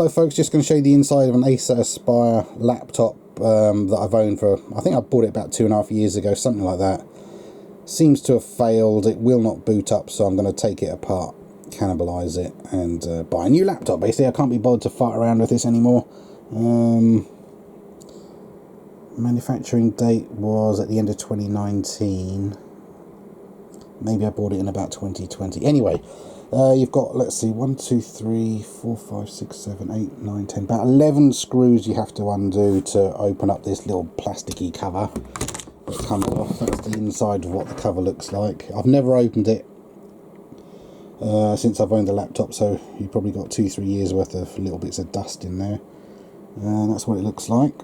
So folks, just going to show you the inside of an Acer Aspire laptop that I've owned for, I think I bought it about 2.5 years ago, something like that. Seems to have failed. It will not boot up, so I'm going to take it apart, cannibalize it, and buy a new laptop. Basically, I can't be bothered to fart around with this anymore. Manufacturing date was at the end of 2019. Maybe I bought it in about 2020. Anyway, you've got, let's see, 1, 2, 3, 4, 5, 6, 7, 8, 9, 10, about 11 screws you have to undo to open up this little plasticky cover that comes off. That's the inside of what the cover looks like. I've never opened it since I've owned the laptop, so you've probably got 2-3 years worth of little bits of dust in there. And that's what it looks like.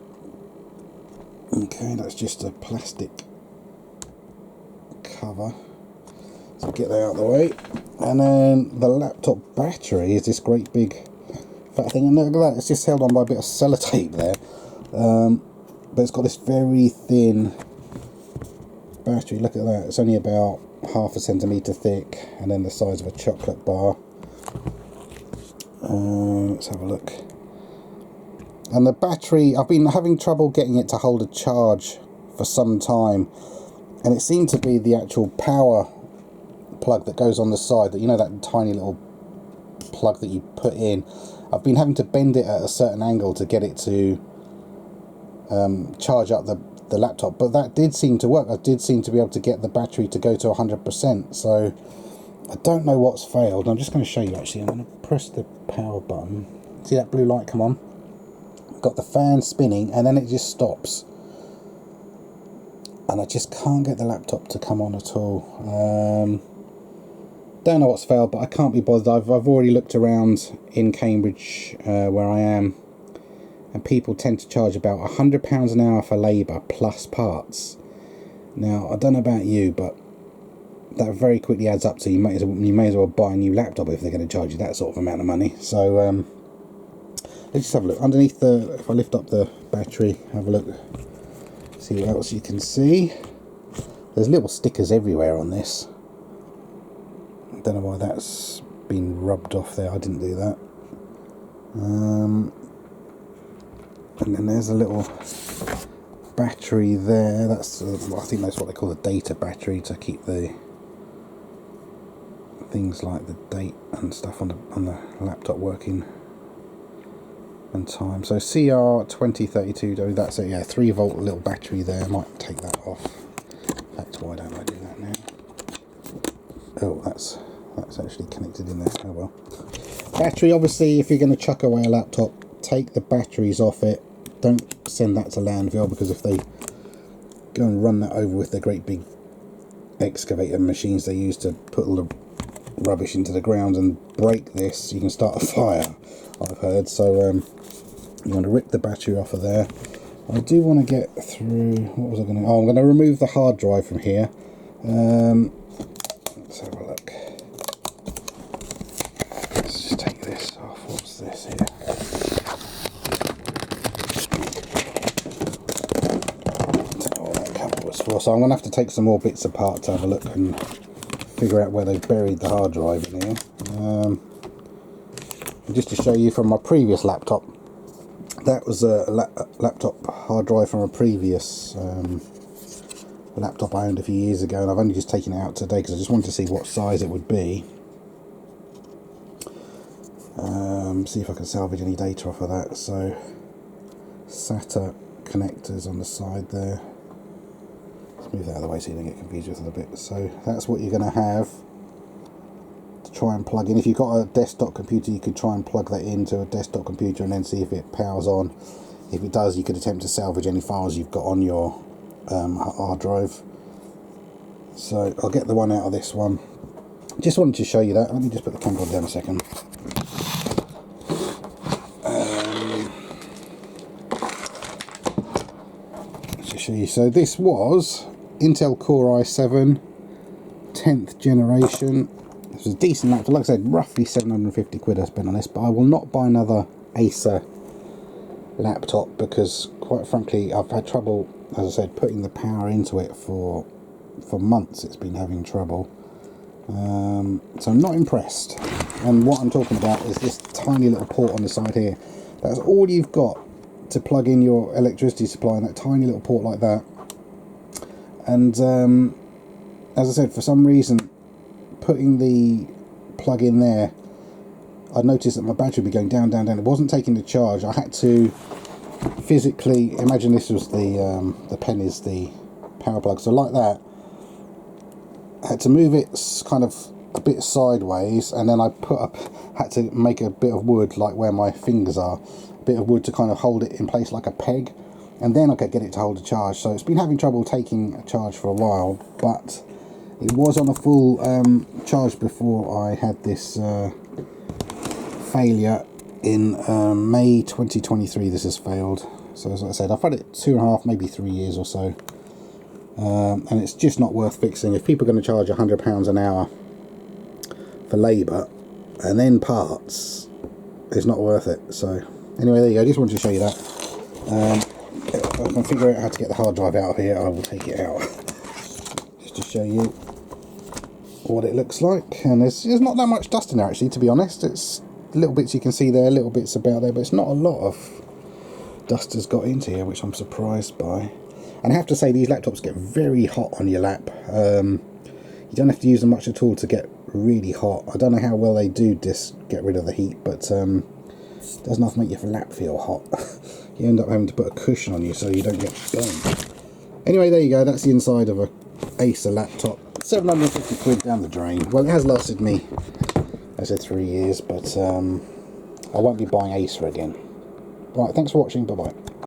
Okay, that's just a plastic cover. So get that out of the way. And then the laptop battery is this great big fat thing. And look at that, it's just held on by a bit of sellotape there. But it's got this very thin battery. Look at that, it's only about 1/2 centimetre thick, and then the size of a chocolate bar. Let's have a look. And the battery, I've been having trouble getting it to hold a charge for some time, and it seemed to be the actual power plug that goes on the side, that, you know, that tiny little plug that you put in. I've been having to bend it at a certain angle to get it to charge up the laptop, but that did seem to work. I did seem to be able to get the battery to go to 100%, so I don't know what's failed. I'm just going to show you actually. I'm going to press the power button. See that blue light come on? Got the fan spinning, and then it just stops, and I just can't get the laptop to come on at all. Don't know what's failed, but I can't be bothered. I've already looked around in Cambridge where I am, and people tend to charge about £100 an hour for labour plus parts. Now, I don't know about you, but that very quickly adds up to you may as well buy a new laptop if they're going to charge you that sort of amount of money. So let's just have a look underneath the. If I lift up the battery, have a look, see what else you can see. There's little stickers everywhere on this. I don't know why that's been rubbed off there. I didn't do that. And then there's a little battery there. That's I think that's what they call the data battery, to keep the things like the date and stuff on the laptop working and time. So CR2032, that's it. Yeah, 3-volt little battery there. I might take that off. In fact, why don't I do that now? Oh, that's actually connected in there. Oh well. Battery, obviously, if you're going to chuck away a laptop, take the batteries off it. Don't send that to landfill, because if they go and run that over with their great big excavator machines they use to put all the rubbish into the ground and break this, you can start a fire, I've heard. So you want to rip the battery off of there. I do want to get through, what was I going to, oh, I'm going to remove the hard drive from here. Let's have a look. Let's just take this off. What's this here? So I'm going to have to take some more bits apart to have a look and figure out where they've buried the hard drive in here. Just to show you from my previous laptop, that was a laptop hard drive from a previous laptop I owned a few years ago, and I've only just taken it out today because I just wanted to see what size it would be. See if I can salvage any data off of that. So SATA connectors on the side there. Move that out of the way so you don't get confused with it a bit. So that's what you're going to have to try and plug in. If you've got a desktop computer, you could try and plug that into a desktop computer and then see if it powers on. If it does, you could attempt to salvage any files you've got on your hard drive. So I'll get the one out of this one. Just wanted to show you that. Let me just put the camcorder down a second. Show you. So this was Intel Core i7 10th generation. This was a decent laptop. Like I said, roughly 750 quid I spent on this, but I will not buy another Acer laptop because, quite frankly, I've had trouble, as I said, putting the power into it for months. It's been having trouble, so I'm not impressed. And what I'm talking about is this tiny little port on the side here. That's all you've got to plug in your electricity supply, in that tiny little port like that. And as I said, for some reason, putting the plug in there, I noticed that my battery would be going down, down, down. It wasn't taking the charge. I had to physically, imagine this was the pen is the power plug, so like that, I had to move it kind of a bit sideways, and then I had to make a bit of wood, like where my fingers are, a bit of wood to kind of hold it in place like a peg, and then I could get it to hold a charge. So it's been having trouble taking a charge for a while, but it was on a full charge before I had this failure in May 2023. This has failed. So as I said, I've had it 2.5, maybe 3 years or so, and it's just not worth fixing. If people are going to charge £100 an hour for labour and then parts, it's not worth it. So anyway, there you go. I just wanted to show you that. If I can figure out how to get the hard drive out of here, I will take it out just to show you what it looks like. And there's not that much dust in there, actually, to be honest. It's little bits you can see there, little bits about there, but it's not a lot of dust has got into here, which I'm surprised by. And I have to say, these laptops get very hot on your lap. You don't have to use them much at all to get really hot. I don't know how well they do get rid of the heat, but it does enough to make your lap feel hot. You end up having to put a cushion on you so you don't get burned. Anyway, there you go. That's the inside of a Acer laptop. 750 quid down the drain. Well, it has lasted me, I said, 3 years, but I won't be buying Acer again. Right, thanks for watching. Bye bye.